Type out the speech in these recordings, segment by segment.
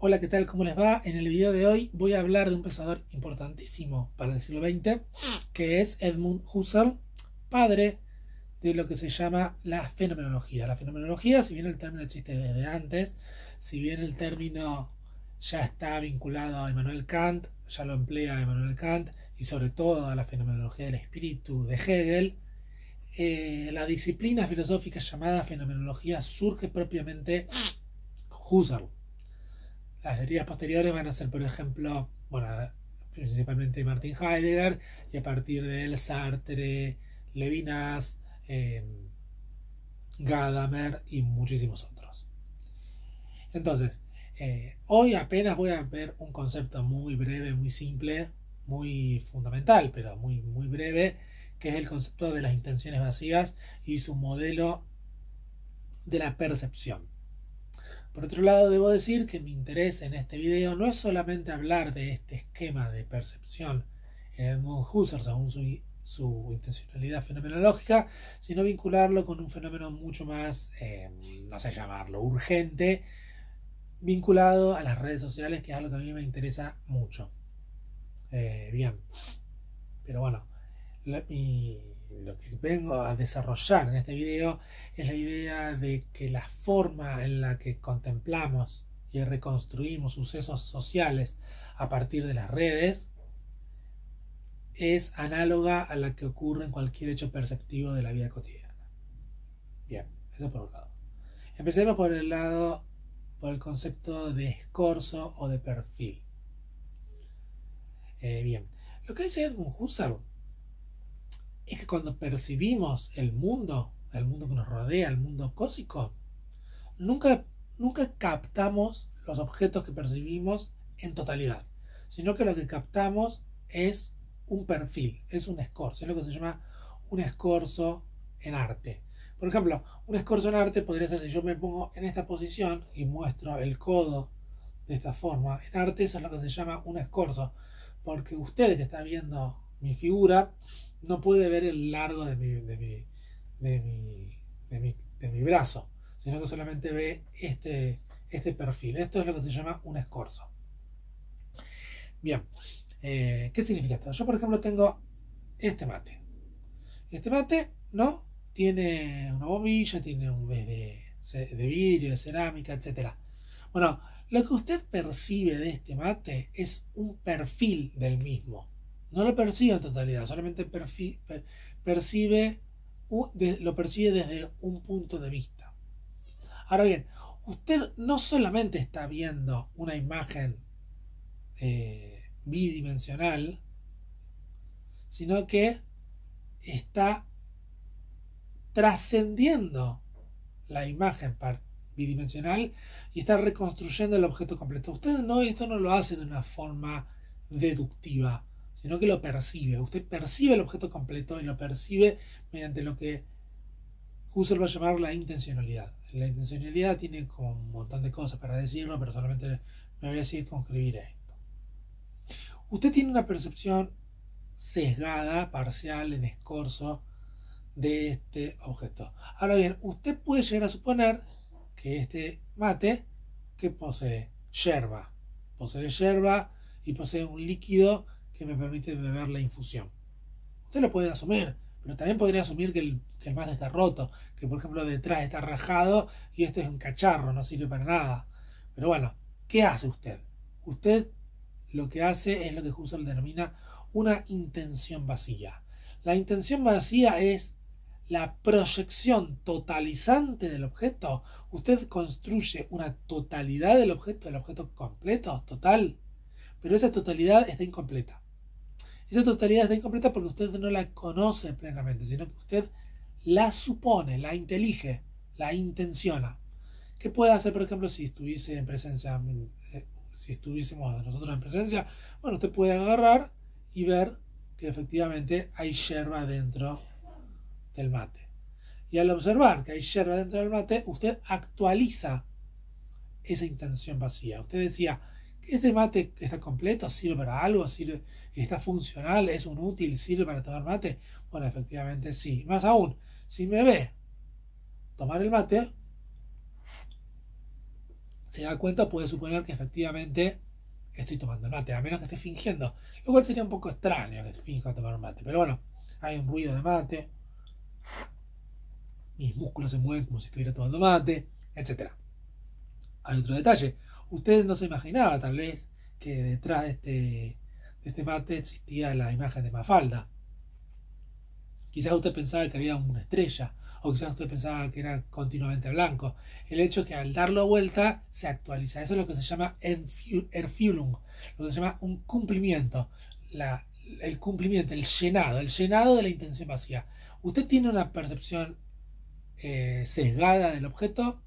Hola, ¿qué tal? ¿Cómo les va? En el video de hoy voy a hablar de un pensador importantísimo para el siglo XX, que es Edmund Husserl, padre de lo que se llama la fenomenología. La fenomenología, si bien el término existe desde antes, si bien el término ya está vinculado a Immanuel Kant, ya lo emplea Immanuel Kant, y sobre todo a la fenomenología del espíritu de Hegel, la disciplina filosófica llamada fenomenología surge propiamente con Husserl. Las teorías posteriores van a ser, por ejemplo, bueno, principalmente Martin Heidegger, y a partir de él Sartre, Levinas, Gadamer y muchísimos otros. Entonces, hoy apenas voy a ver un concepto muy breve, muy simple, muy fundamental, pero muy breve, que es el concepto de las intenciones vacías y su modelo de la percepción. Por otro lado, debo decir que mi interés en este video no es solamente hablar de este esquema de percepción en Edmund Husserl según su intencionalidad fenomenológica, sino vincularlo con un fenómeno mucho más, no sé llamarlo, urgente, vinculado a las redes sociales, que es algo que a mí me interesa mucho. Bien, pero bueno, lo que vengo a desarrollar en este video es la idea de que la forma en la que contemplamos y reconstruimos sucesos sociales a partir de las redes es análoga a la que ocurre en cualquier hecho perceptivo de la vida cotidiana. Bien, eso por un lado. Empecemos por el concepto de escorzo o de perfil. Bien, lo que dice Edmund Husserl es que cuando percibimos el mundo que nos rodea, el mundo cósmico, nunca captamos los objetos que percibimos en totalidad, sino que lo que captamos es un perfil, es un escorzo, es lo que se llama un escorzo en arte. Por ejemplo, un escorzo en arte podría ser si yo me pongo en esta posición y muestro el codo de esta forma. En arte eso es lo que se llama un escorzo, porque usted que está viendo mi figura no puede ver el largo de mi brazo, sino que solamente ve este perfil. Esto es lo que se llama un escorzo. Bien, ¿qué significa esto? Yo, por ejemplo, tengo este mate. Este mate, ¿no? Tiene una bombilla, tiene un vez de vidrio, de cerámica, etc. Bueno, lo que usted percibe de este mate es un perfil del mismo. No lo percibe en totalidad, solamente lo percibe desde un punto de vista. Ahora bien, usted no solamente está viendo una imagen bidimensional, sino que está trascendiendo la imagen bidimensional y está reconstruyendo el objeto completo. Esto no lo hace de una forma deductiva, sino que lo percibe. Usted percibe el objeto completo y lo percibe mediante lo que Husserl va a llamar la intencionalidad. La intencionalidad tiene como un montón de cosas para decirlo, pero solamente me voy a circunscribir a esto. Usted tiene una percepción sesgada, parcial, en escorzo de este objeto. Ahora bien, usted puede llegar a suponer que este mate que posee yerba y posee un líquido que me permite beber la infusión. Usted lo puede asumir, pero también podría asumir que el mate está roto, que por ejemplo detrás está rajado y esto es un cacharro, no sirve para nada. Pero bueno, ¿qué hace usted? Usted lo que hace es lo que Husserl denomina una intención vacía. La intención vacía es la proyección totalizante del objeto. Usted construye una totalidad del objeto completo, total, pero esa totalidad está incompleta. Esa totalidad está incompleta porque usted no la conoce plenamente, sino que usted la supone, la intelige, la intenciona. ¿Qué puede hacer, por ejemplo, si estuviese en presencia, si estuviésemos nosotros en presencia? Bueno, usted puede agarrar y ver que efectivamente hay yerba dentro del mate. Y al observar que hay yerba dentro del mate, usted actualiza esa intención vacía. Usted decía, ¿este mate está completo? ¿Sirve para algo? ¿Está funcional? ¿Es un útil? ¿Sirve para tomar mate? Bueno, efectivamente sí. Más aún, si me ve tomar el mate, se da cuenta, puede suponer que efectivamente estoy tomando mate, a menos que esté fingiendo, lo cual sería un poco extraño que finja tomar mate, pero bueno, hay un ruido de mate, mis músculos se mueven como si estuviera tomando mate, etcétera. Hay otro detalle, usted no se imaginaba tal vez que detrás de este mate existía la imagen de Mafalda. Quizás usted pensaba que había una estrella, o quizás usted pensaba que era continuamente blanco. El hecho es que al darlo vuelta se actualiza. Eso es lo que se llama Erfüllung, lo que se llama un cumplimiento. El cumplimiento, el llenado de la intención vacía. Usted tiene una percepción sesgada del objeto,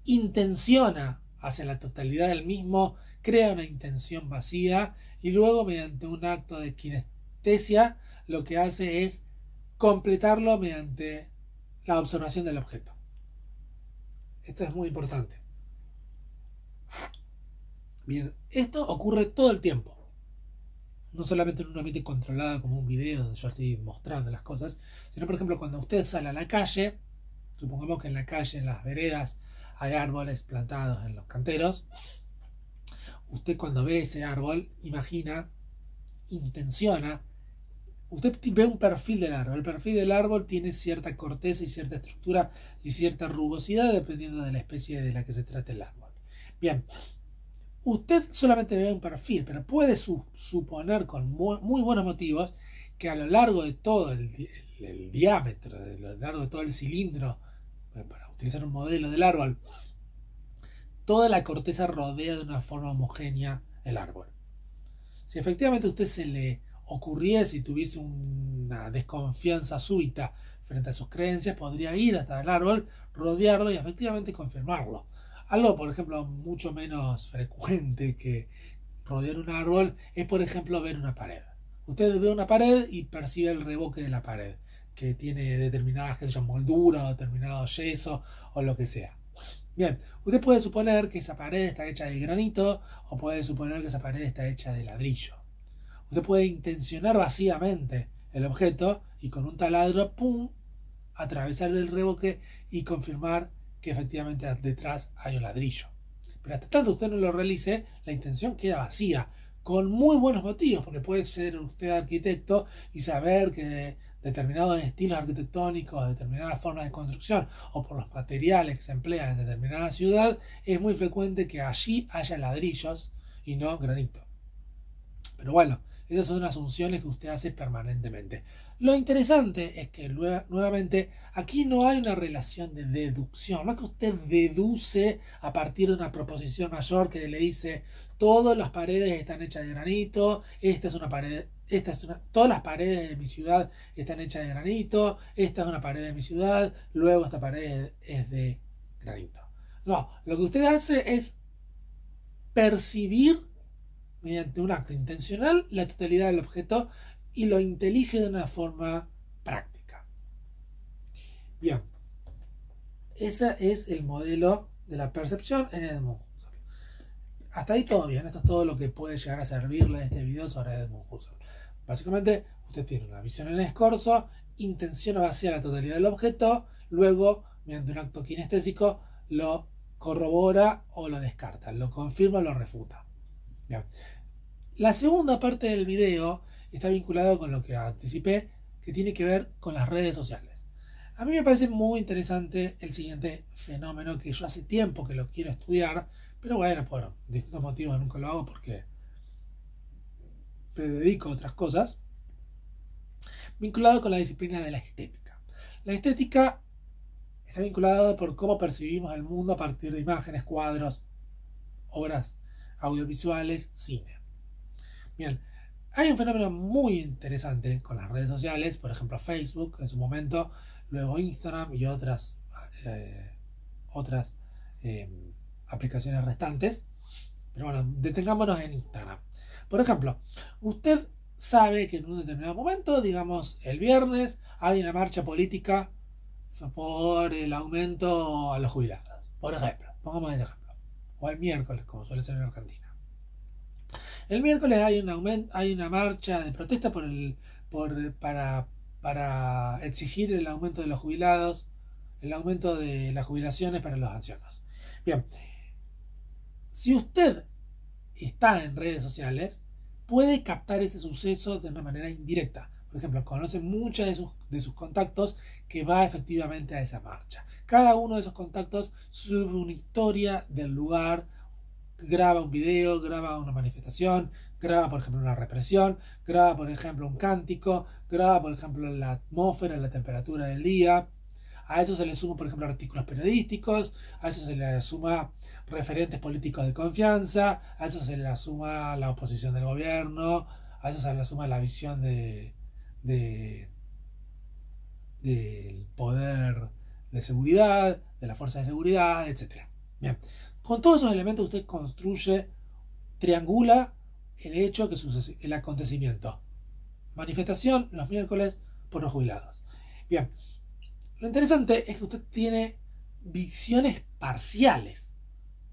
intenciona hacia la totalidad del mismo, crea una intención vacía y luego mediante un acto de kinestesia lo que hace es completarlo mediante la observación del objeto. Esto es muy importante. Bien, esto ocurre todo el tiempo. No solamente en un ambiente controlado como un video donde yo estoy mostrando las cosas, sino por ejemplo cuando usted sale a la calle, supongamos que en la calle, en las veredas, hay árboles plantados en los canteros. Usted cuando ve ese árbol, imagina, intenciona, usted ve un perfil del árbol. El perfil del árbol tiene cierta corteza y cierta estructura y cierta rugosidad dependiendo de la especie de la que se trate el árbol. Bien, usted solamente ve un perfil, pero puede suponer con muy buenos motivos que a lo largo de todo el diámetro, a lo largo de todo el cilindro, para utilizar un modelo del árbol, toda la corteza rodea de una forma homogénea el árbol. Si efectivamente a usted se le ocurriese y tuviese una desconfianza súbita frente a sus creencias, podría ir hasta el árbol, rodearlo y efectivamente confirmarlo. Algo, por ejemplo, mucho menos frecuente que rodear un árbol es, por ejemplo, ver una pared. Usted ve una pared y percibe el revoque de la pared, que tiene determinadas, qué sé yo, molduras, determinado yeso o lo que sea. Bien, usted puede suponer que esa pared está hecha de granito o puede suponer que esa pared está hecha de ladrillo. Usted puede intencionar vacíamente el objeto y con un taladro, ¡pum!, atravesar el revoque y confirmar que efectivamente detrás hay un ladrillo. Pero hasta tanto usted no lo realice, la intención queda vacía, con muy buenos motivos, porque puede ser usted arquitecto y saber que determinados estilos arquitectónicos, determinadas formas de construcción o por los materiales que se emplean en determinada ciudad, es muy frecuente que allí haya ladrillos y no granito. Pero bueno, esas son asunciones que usted hace permanentemente. Lo interesante es que nuevamente aquí no hay una relación de deducción. No es que usted deduce a partir de una proposición mayor que le dice todas las paredes están hechas de granito, esta es una pared, todas las paredes de mi ciudad están hechas de granito, esta es una pared de mi ciudad, luego esta pared es de granito. No, lo que usted hace es percibir mediante un acto intencional la totalidad del objeto y lo intelige de una forma práctica. Bien, ese es el modelo de la percepción en Edmund Husserl. Hasta ahí todo bien, esto es todo lo que puede llegar a servirle a este video sobre Edmund Husserl. Básicamente, usted tiene una visión en el escorzo, intenciona vaciar la totalidad del objeto, luego, mediante un acto kinestésico, lo corrobora o lo descarta, lo confirma o lo refuta. Bien. La segunda parte del video está vinculado con lo que anticipé, que tiene que ver con las redes sociales. A mí me parece muy interesante el siguiente fenómeno que yo hace tiempo que lo quiero estudiar, pero bueno, por distintos motivos nunca lo hago porque me dedico a otras cosas, vinculado con la disciplina de la estética. La estética está vinculada por cómo percibimos el mundo a partir de imágenes, cuadros, obras audiovisuales, cine. Bien, hay un fenómeno muy interesante con las redes sociales, por ejemplo Facebook en su momento, luego Instagram y otras aplicaciones restantes. Pero bueno, detengámonos en Instagram. Por ejemplo, usted sabe que en un determinado momento, digamos el viernes, hay una marcha política por el aumento a los jubilados. Por ejemplo, pongamos ese ejemplo. O el miércoles, como suele ser en Argentina. El miércoles hay una marcha de protesta para exigir el aumento de los jubilados, el aumento de las jubilaciones para los ancianos. Bien, si usted está en redes sociales, puede captar ese suceso de una manera indirecta. Por ejemplo, conoce muchos de sus contactos que va efectivamente a esa marcha. Cada uno de esos contactos sube una historia del lugar, graba un video, graba una manifestación, graba por ejemplo una represión, graba por ejemplo un cántico, graba por ejemplo la atmósfera, la temperatura del día. A eso se le suma por ejemplo artículos periodísticos, a eso se le suma referentes políticos de confianza, a eso se le suma la oposición del gobierno, a eso se le suma la visión de del poder de seguridad, de la fuerza de seguridad, etcétera. Bien, con todos esos elementos usted construye, triangula el hecho que sucede, el acontecimiento. Manifestación los miércoles por los jubilados. Bien, lo interesante es que usted tiene visiones parciales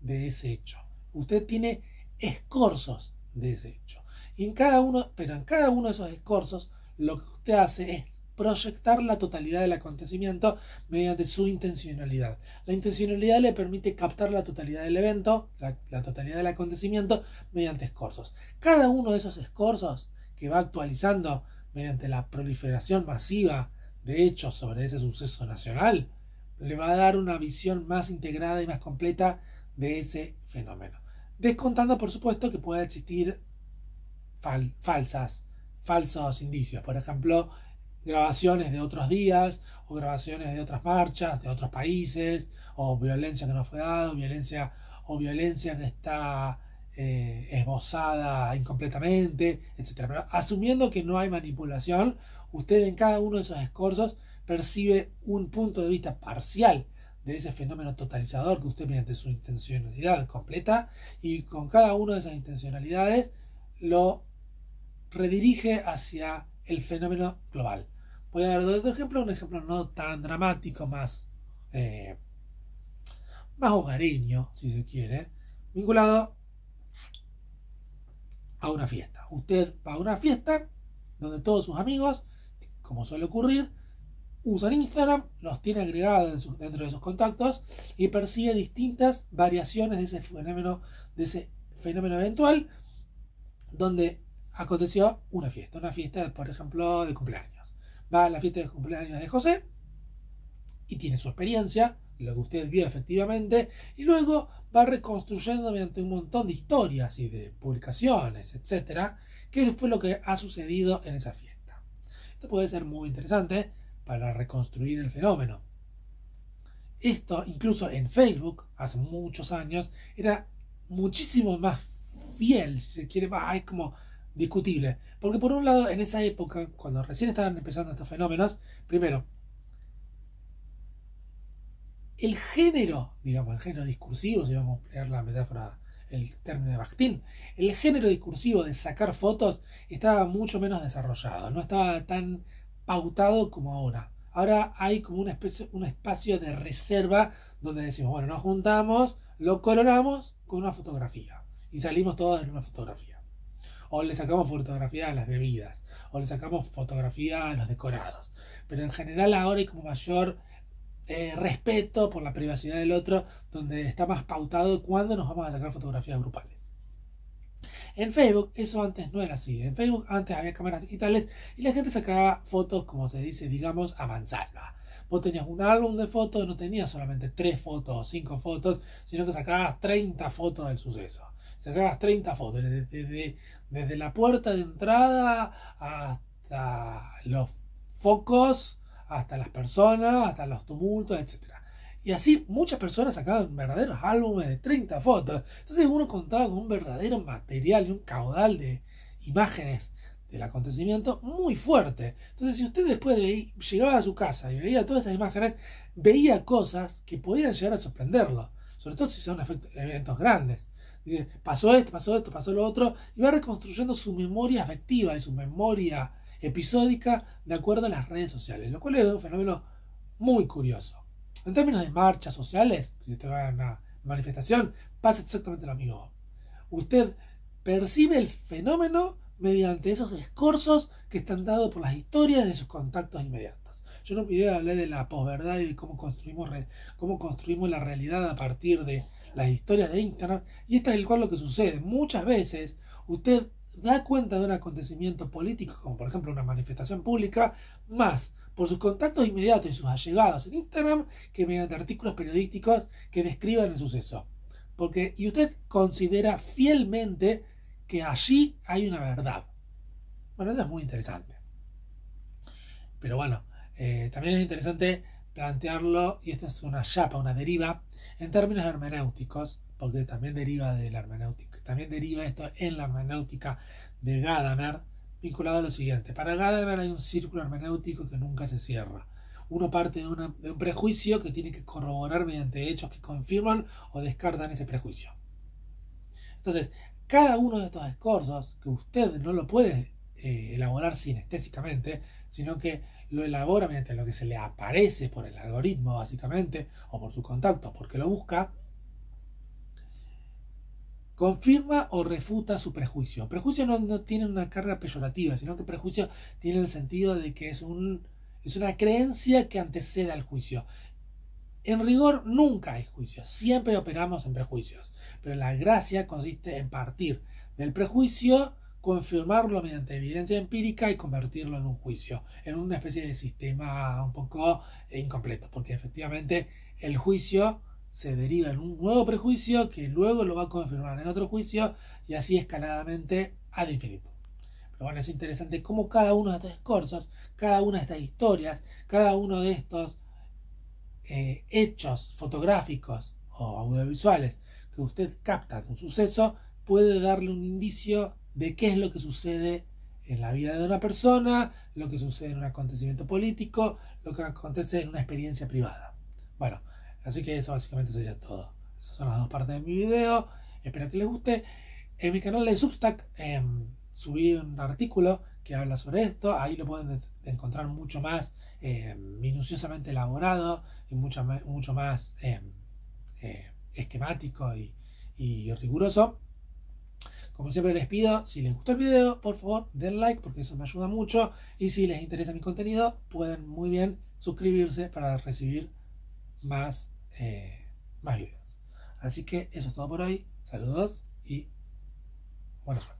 de ese hecho. Usted tiene escorzos de ese hecho. Y en cada uno de esos escorzos, lo que usted hace es proyectar la totalidad del acontecimiento mediante su intencionalidad. La intencionalidad le permite captar la totalidad del evento, la totalidad del acontecimiento, mediante escorzos. Cada uno de esos escorzos que va actualizando mediante la proliferación masiva de hechos sobre ese suceso nacional, le va a dar una visión más integrada y más completa de ese fenómeno. Descontando, por supuesto, que pueda existir falsos indicios. Por ejemplo, grabaciones de otros días, o grabaciones de otras marchas, de otros países, o violencia que no fue dada, o violencia que está esbozada incompletamente, etc. Pero asumiendo que no hay manipulación, usted en cada uno de esos escorzos percibe un punto de vista parcial de ese fenómeno totalizador que usted mediante su intencionalidad completa, y con cada una de esas intencionalidades lo redirige hacia el fenómeno global. Voy a dar otro ejemplo, un ejemplo no tan dramático, más hogareño, si se quiere, vinculado a una fiesta. Usted va a una fiesta donde todos sus amigos, como suele ocurrir, usan Instagram, los tiene agregados dentro de sus contactos y percibe distintas variaciones de ese fenómeno eventual donde aconteció una fiesta, por ejemplo, de cumpleaños. Va a la fiesta de cumpleaños de José y tiene su experiencia, lo que usted vio efectivamente, y luego va reconstruyendo mediante un montón de historias y de publicaciones, etcétera, qué fue lo que ha sucedido en esa fiesta. Esto puede ser muy interesante para reconstruir el fenómeno. Esto, incluso en Facebook, hace muchos años, era muchísimo más fiel, si se quiere, es como discutible. Porque por un lado, en esa época, cuando recién estaban empezando estos fenómenos, primero, el género discursivo, si vamos a emplear la metáfora, el término de Bakhtin, el género discursivo de sacar fotos estaba mucho menos desarrollado, no estaba tan pautado como ahora. Ahora hay como un espacio de reserva donde decimos, bueno, nos juntamos, lo coloramos con una fotografía y salimos todos en una fotografía. O le sacamos fotografía a las bebidas, o le sacamos fotografía a los decorados. Pero en general ahora hay como mayor respeto por la privacidad del otro, donde está más pautado cuándo nos vamos a sacar fotografías grupales. En Facebook eso antes no era así. En Facebook antes había cámaras digitales y la gente sacaba fotos, como se dice, digamos, a mansalva. Vos tenías un álbum de fotos, no tenías solamente 3 fotos o 5 fotos, sino que sacabas 30 fotos del suceso. Sacabas 30 fotos, desde la puerta de entrada hasta los focos, hasta las personas, hasta los tumultos, etc. Y así muchas personas sacaban verdaderos álbumes de 30 fotos. Entonces uno contaba con un verdadero material y un caudal de imágenes del acontecimiento muy fuerte. Entonces si usted después llegaba a su casa y veía todas esas imágenes, veía cosas que podían llegar a sorprenderlo. Sobre todo si son eventos grandes. Dice, pasó esto, pasó lo otro, y va reconstruyendo su memoria afectiva y su memoria episódica de acuerdo a las redes sociales, lo cual es un fenómeno muy curioso. En términos de marchas sociales, si usted va a una manifestación, pasa exactamente lo mismo. Usted percibe el fenómeno mediante esos escorzos que están dados por las historias de sus contactos inmediatos. Yo en un video hablé de la posverdad y de cómo construimos la realidad a partir de las historias de Instagram, y esta es el cual lo que sucede. Muchas veces usted da cuenta de un acontecimiento político, como por ejemplo una manifestación pública, más por sus contactos inmediatos y sus allegados en Instagram que mediante artículos periodísticos que describan el suceso. Y usted considera fielmente que allí hay una verdad. Bueno, eso es muy interesante. Pero bueno, también es interesante plantearlo, y esta es una chapa, una deriva, en términos hermenéuticos, porque también deriva de la hermenéutica, también deriva esto en la hermenéutica de Gadamer, vinculado a lo siguiente. Para Gadamer hay un círculo hermenéutico que nunca se cierra. Uno parte de un prejuicio que tiene que corroborar mediante hechos que confirman o descartan ese prejuicio. Entonces, cada uno de estos discursos, que usted no lo puede elaborar sinestésicamente, sino que lo elabora mediante lo que se le aparece por el algoritmo, básicamente, o por su contacto, porque lo busca, confirma o refuta su prejuicio. Prejuicio no tiene una carga peyorativa, sino que prejuicio tiene el sentido de que es una creencia que antecede al juicio. En rigor nunca hay juicios, siempre operamos en prejuicios, pero la gracia consiste en partir del prejuicio, confirmarlo mediante evidencia empírica y convertirlo en un juicio, en una especie de sistema un poco incompleto, porque efectivamente el juicio se deriva en un nuevo prejuicio que luego lo va a confirmar en otro juicio y así escaladamente ad infinito. Pero bueno, es interesante cómo cada uno de estos discursos, cada una de estas historias, cada uno de estos hechos fotográficos o audiovisuales que usted capta de un suceso puede darle un indicio de qué es lo que sucede en la vida de una persona, lo que sucede en un acontecimiento político, lo que acontece en una experiencia privada. Bueno, así que eso básicamente sería todo. Esas son las dos partes de mi video. Espero que les guste. En mi canal de Substack subí un artículo que habla sobre esto. Ahí lo pueden encontrar mucho más minuciosamente elaborado y mucho más esquemático y riguroso. Como siempre les pido, si les gustó el video, por favor den like porque eso me ayuda mucho, y si les interesa mi contenido pueden muy bien suscribirse para recibir más videos. Así que eso es todo por hoy. Saludos y buena suerte.